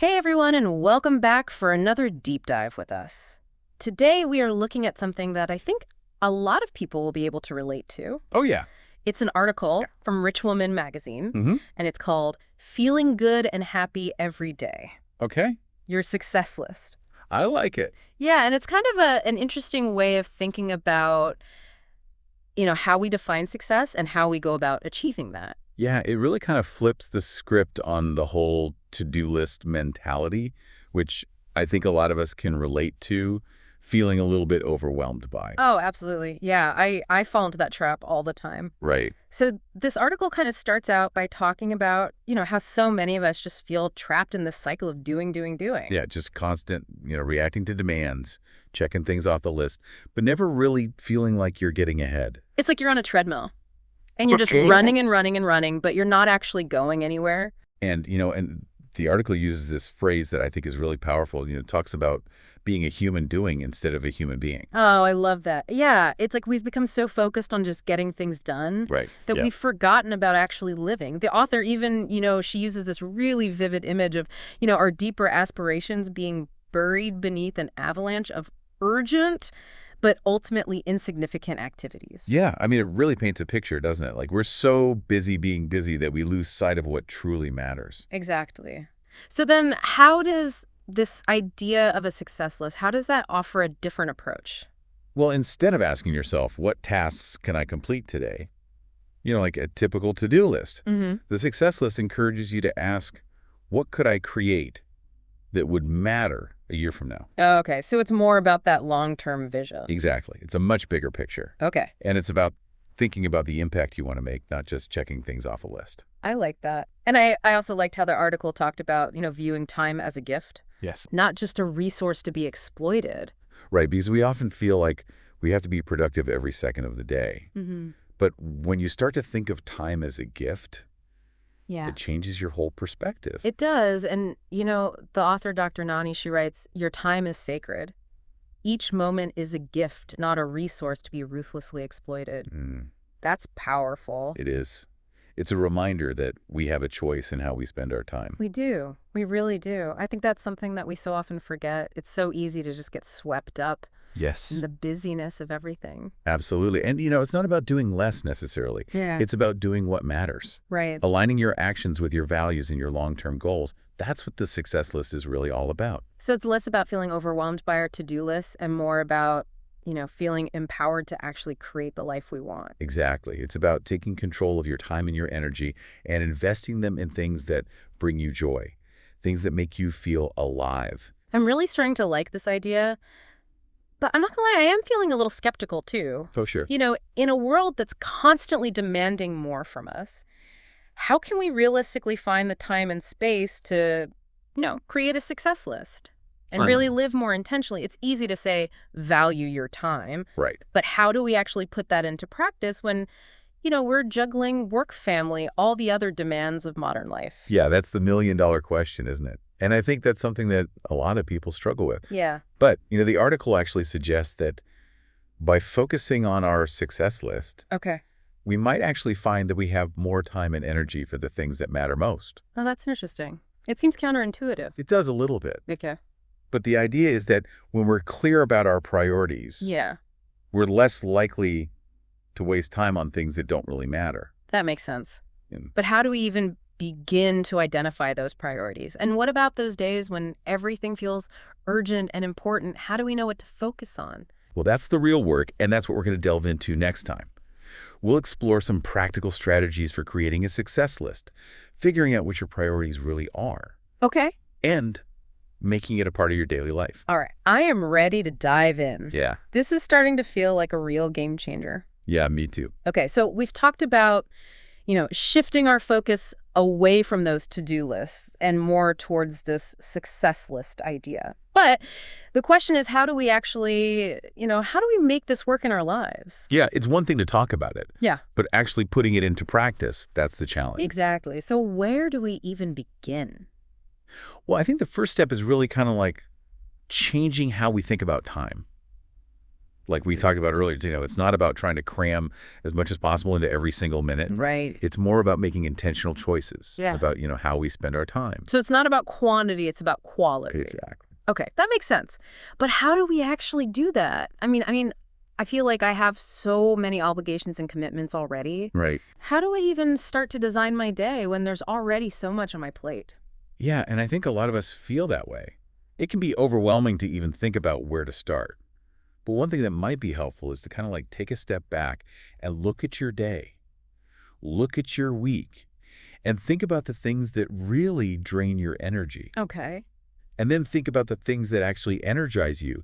Hey everyone, and welcome back for another deep dive with us. Today we are looking at something that I think a lot of people will be able to relate to. Oh, yeah. It's an article from Rich Woman magazine, Mm-hmm. and it's called Feeling Good and Happy Every Day, Okay. Your Success List. I like it. Yeah, and it's kind of an interesting way of thinking about, how we define success and how we go about achieving that. Yeah, it really kind of flips the script on the whole to-do list mentality, which I think a lot of us can relate to, feeling a little bit overwhelmed by. Oh, absolutely. Yeah, I fall into that trap all the time. Right. So this article kind of starts out by talking about, how so many of us just feel trapped in this cycle of doing. Yeah, just constant, reacting to demands, checking things off the list, but never really feeling like you're getting ahead. It's like you're on a treadmill and you're just running and running and running, but you're not actually going anywhere. And, and the article uses this phrase that I think is really powerful. It talks about being a human doing instead of a human being. Oh, I love that. Yeah, it's like we've become so focused on just getting things done Right. that Yeah. we've forgotten about actually living. The author even, she uses this really vivid image of, our deeper aspirations being buried beneath an avalanche of urgent but ultimately insignificant activities. Yeah, I mean, it really paints a picture, doesn't it? Like, we're so busy being busy that we lose sight of what truly matters. Exactly. So then how does this idea of a success list, how does that offer a different approach? Well, instead of asking yourself, what tasks can I complete today? Like a typical to-do list. Mm-hmm. The success list encourages you to ask, what could I create that would matter a year from now? Okay, so it's more about that long-term vision. Exactly. It's a much bigger picture. Okay, And it's about thinking about the impact you want to make, not just checking things off a list. I like that. And I also liked how the article talked about, viewing time as a gift, Yes. not just a resource to be exploited. Right, because we often feel like we have to be productive every second of the day. Mm-hmm. But when you start to think of time as a gift, Yeah. it changes your whole perspective. It does. And, the author, Dr. Nani, she writes, your time is sacred. Each moment is a gift, not a resource to be ruthlessly exploited. That's powerful. It is. It's a reminder that we have a choice in how we spend our time. We do. We really do. I think that's something that we so often forget. It's so easy to just get swept up Yes. in the busyness of everything. Absolutely. And, it's not about doing less necessarily. Yeah. It's about doing what matters. Right. Aligning your actions with your values and your long-term goals. That's what the success list is really all about. So it's less about feeling overwhelmed by our to-do list and more about, feeling empowered to actually create the life we want. Exactly. It's about taking control of your time and your energy and investing them in things that bring you joy, things that make you feel alive. I'm really starting to like this idea, but I'm not gonna lie, I am feeling a little skeptical too. Oh, sure. In a world that's constantly demanding more from us, how can we realistically find the time and space to, create a success list and Right. really live more intentionally? It's easy to say, value your time, Right. but how do we actually put that into practice when, we're juggling work, family, all the other demands of modern life? Yeah, that's the million-dollar question, isn't it? And I think that's something that a lot of people struggle with. Yeah. But, the article actually suggests that by focusing on our success list, Okay. we might actually find that we have more time and energy for the things that matter most. Oh, that's interesting. It seems counterintuitive. It does a little bit. Okay. But the idea is that when we're clear about our priorities, Yeah, we're less likely to waste time on things that don't really matter. that makes sense. And But how do we even begin to identify those priorities? And what about those days when everything feels urgent and important? How do we know what to focus on? well, that's the real work, and that's what we're going to delve into next time. We'll explore some practical strategies for creating a success list, figuring out what your priorities really are, Okay. and making it a part of your daily life. All right. I am ready to dive in. Yeah. This is starting to feel like a real game changer. Yeah, me too. Okay, so we've talked about, shifting our focus away from those to-do lists and more towards this success list idea. But the question is, how do we actually, how do we make this work in our lives? Yeah, it's one thing to talk about it, Yeah, but actually putting it into practice, that's the challenge. exactly. So where do we even begin? Well, I think the first step is really kind of like changing how we think about time. Like we talked about earlier, it's not about trying to cram as much as possible into every single minute. Right. It's more about making intentional choices Yeah. about, how we spend our time. So it's not about quantity, it's about quality. Exactly. Okay, that makes sense. But how do we actually do that? I feel like I have so many obligations and commitments already. Right. How do I even start to design my day when there's already so much on my plate? Yeah, and I think a lot of us feel that way. It can be overwhelming to even think about where to start. But one thing that might be helpful is to kind of like take a step back and look at your day, look at your week, and think about the things that really drain your energy. Okay. And then think about the things that actually energize you,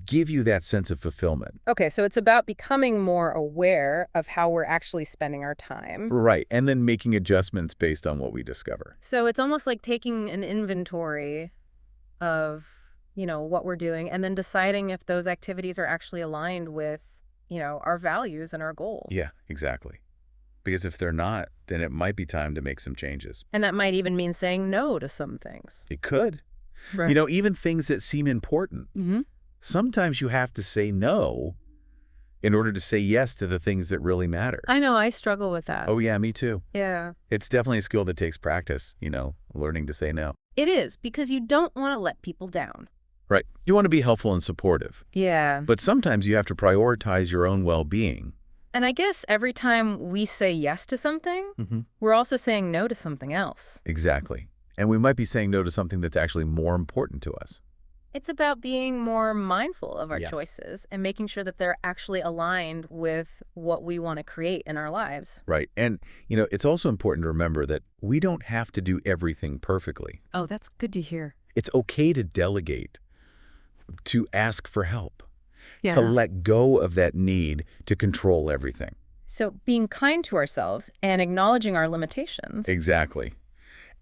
give you that sense of fulfillment. Okay, so it's about becoming more aware of how we're actually spending our time. Right, and then making adjustments based on what we discover. So it's almost like taking an inventory of, what we're doing and then deciding if those activities are actually aligned with, our values and our goals. Yeah, exactly. Because if they're not, then it might be time to make some changes. And that might even mean saying no to some things. It could. Right. Even things that seem important. Mm-hmm. Sometimes you have to say no in order to say yes to the things that really matter. I know, I struggle with that. Oh, yeah, me too. Yeah. It's definitely a skill that takes practice, learning to say no. It is, because you don't want to let people down. Right. You want to be helpful and supportive. Yeah. But sometimes you have to prioritize your own well-being. And I guess every time we say yes to something, we're also saying no to something else. Exactly. And we might be saying no to something that's actually more important to us. It's about being more mindful of our choices and making sure that they're actually aligned with what we want to create in our lives. Right. And, it's also important to remember that we don't have to do everything perfectly. Oh, that's good to hear. It's okay to delegate, to ask for help, Yeah. to let go of that need to control everything. So being kind to ourselves and acknowledging our limitations. Exactly.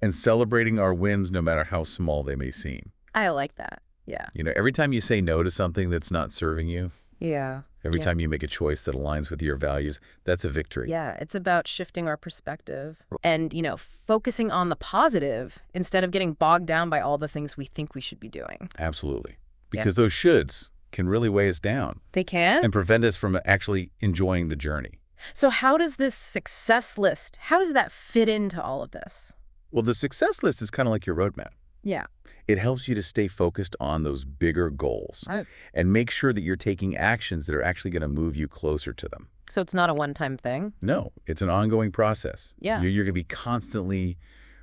And celebrating our wins no matter how small they may seem. I like that. Yeah. Every time you say no to something that's not serving you, Yeah. every time you make a choice that aligns with your values, that's a victory. Yeah, it's about shifting our perspective and, focusing on the positive instead of getting bogged down by all the things we think we should be doing. Absolutely. Because those shoulds can really weigh us down. They can? And prevent us from actually enjoying the journey. So how does this success list, how does that fit into all of this? Well, the success list is kind of like your roadmap. Yeah. It helps you to stay focused on those bigger goals Right. and make sure that you're taking actions that are actually going to move you closer to them. So it's not a one-time thing? No, it's an ongoing process. Yeah. You're going to be constantly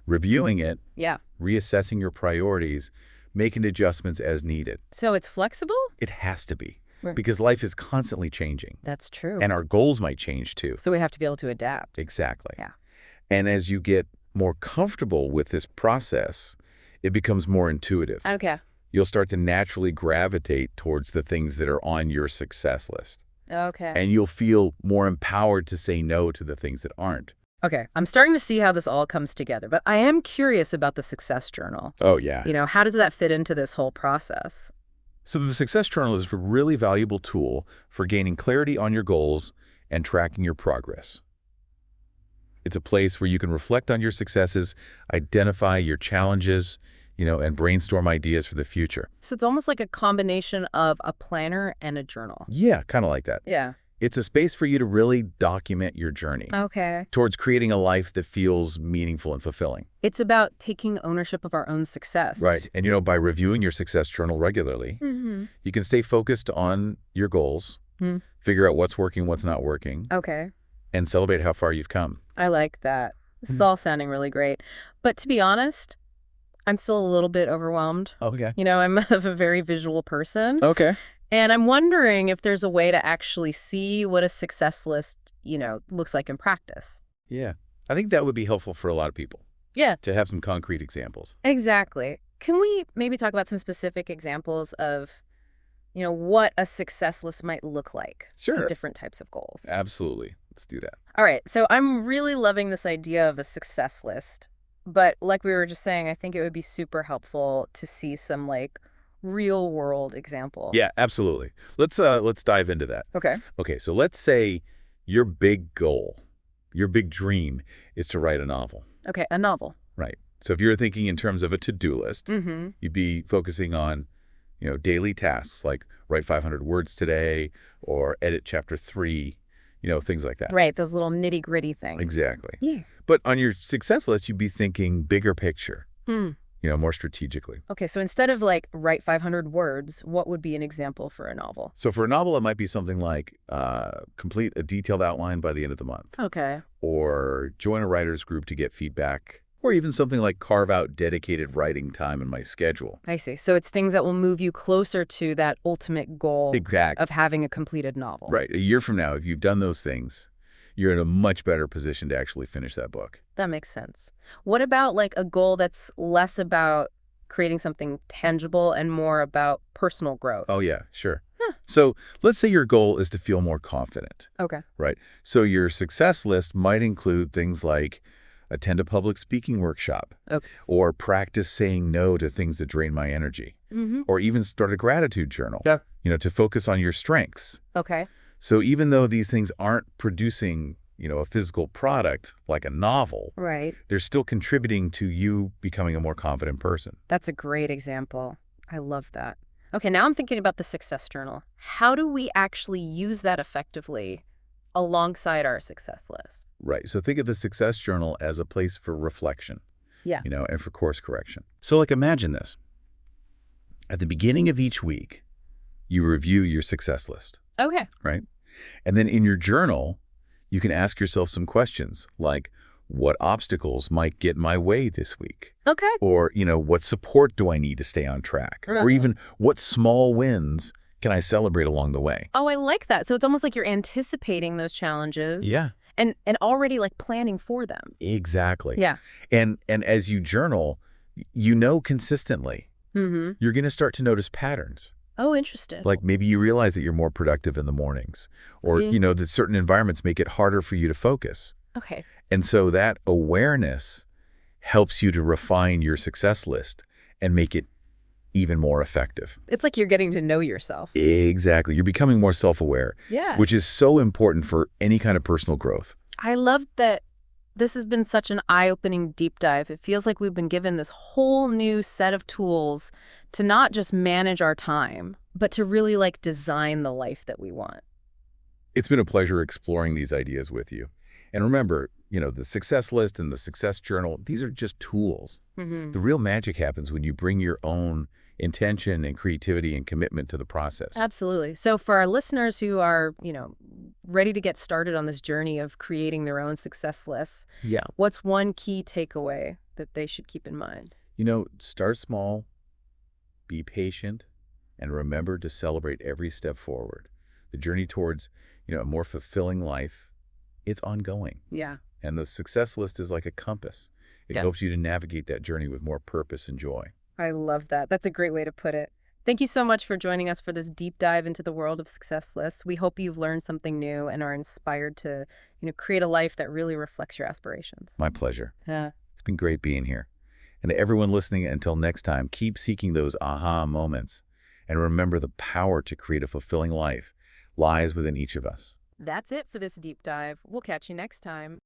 reviewing it, Yeah. reassessing your priorities, making adjustments as needed. So it's flexible? It has to be, Right. because life is constantly changing. That's true. And our goals might change too. So we have to be able to adapt. Exactly. Yeah. And as you get more comfortable with this process, it becomes more intuitive. Okay. You'll start to naturally gravitate towards the things that are on your success list. Okay. And you'll feel more empowered to say no to the things that aren't. Okay. I'm starting to see how this all comes together, but I am curious about the success journal. Oh, yeah. How does that fit into this whole process? So the success journal is a really valuable tool for gaining clarity on your goals and tracking your progress. It's a place where you can reflect on your successes, identify your challenges, and brainstorm ideas for the future. So it's almost like a combination of a planner and a journal. Yeah, kind of like that. Yeah. It's a space for you to really document your journey Okay. towards creating a life that feels meaningful and fulfilling. It's about taking ownership of our own success. Right. And, by reviewing your success journal regularly, you can stay focused on your goals, figure out what's working, what's not working, Okay. and celebrate how far you've come. I like that. This is all sounding really great. But to be honest, I'm still a little bit overwhelmed. Okay. I'm a very visual person. Okay. And I'm wondering if there's a way to actually see what a success list, looks like in practice. Yeah. I think that would be helpful for a lot of people. Yeah. To have some concrete examples. Exactly. Can we maybe talk about some specific examples of, what a success list might look like Sure. for different types of goals? Absolutely. Let's do that. All right. So I'm really loving this idea of a success list. But like we were just saying, I think it would be super helpful to see some real world example. Yeah, absolutely. Let's dive into that. Okay. Okay, so let's say your big goal, your big dream is to write a novel. Okay. A novel. Right. So if you're thinking in terms of a to-do list, Mm-hmm. you'd be focusing on daily tasks like write 500 words today or edit chapter 3, things like that. Right, those little nitty-gritty things. Exactly. Yeah. But on your success list, you'd be thinking bigger picture, Hmm. more strategically. Okay, so instead of like write 500 words, what would be an example for a novel? So for a novel, it might be something like complete a detailed outline by the end of the month, Okay. or join a writer's group to get feedback, or even something like carve out dedicated writing time in my schedule. I see. So it's things that will move you closer to that ultimate goal Exactly. of having a completed novel. Right. A year from now, if you've done those things, you're in a much better position to actually finish that book. That makes sense. What about like a goal that's less about creating something tangible and more about personal growth? Oh, yeah, sure. Huh. So let's say your goal is to feel more confident, Okay. right? So your success list might include things like attend a public speaking workshop, Okay. or practice saying no to things that drain my energy, Mm-hmm. or even start a gratitude journal, Yeah. to focus on your strengths. Okay. So even though these things aren't producing, a physical product like a novel, Right. they're still contributing to you becoming a more confident person. That's a great example. I love that. Okay, now I'm thinking about the success journal. How do we actually use that effectively alongside our success list? Right. So think of the success journal as a place for reflection, Yeah. and for course correction. So like imagine this. At the beginning of each week, you review your success list, Okay. right? And then in your journal, you can ask yourself some questions like, what obstacles might get in my way this week? Okay. Or, what support do I need to stay on track? Or even what small wins can I celebrate along the way? Oh, I like that. So it's almost like you're anticipating those challenges. Yeah, And already like planning for them. exactly. Yeah. And as you journal, consistently, Mm-hmm. you're going to start to notice patterns. Oh, interesting. Like maybe you realize that you're more productive in the mornings, or, Mhm. that certain environments make it harder for you to focus. Okay. And so that awareness helps you to refine your success list and make it even more effective. It's like you're getting to know yourself. Exactly. You're becoming more self-aware, Yeah. which is so important for any kind of personal growth. I love that this has been such an eye-opening deep dive. It feels like we've been given this whole new set of tools to not just manage our time, but to really like design the life that we want. It's been a pleasure exploring these ideas with you. And remember, the success list and the success journal, these are just tools. Mm-hmm. The real magic happens when you bring your own intention and creativity and commitment to the process. Absolutely. So for our listeners who are, ready to get started on this journey of creating their own success lists, Yeah. what's one key takeaway that they should keep in mind? Start small, be patient, and remember to celebrate every step forward. The journey towards, a more fulfilling life, it's ongoing. Yeah. And the success list is like a compass. It Yeah. helps you to navigate that journey with more purpose and joy. I love that. That's a great way to put it. Thank you so much for joining us for this deep dive into the world of success lists. We hope you've learned something new and are inspired to, create a life that really reflects your aspirations. My pleasure. Yeah. It's been great being here. And to everyone listening, until next time, keep seeking those aha moments. And remember, the power to create a fulfilling life lies within each of us. That's it for this deep dive. We'll catch you next time.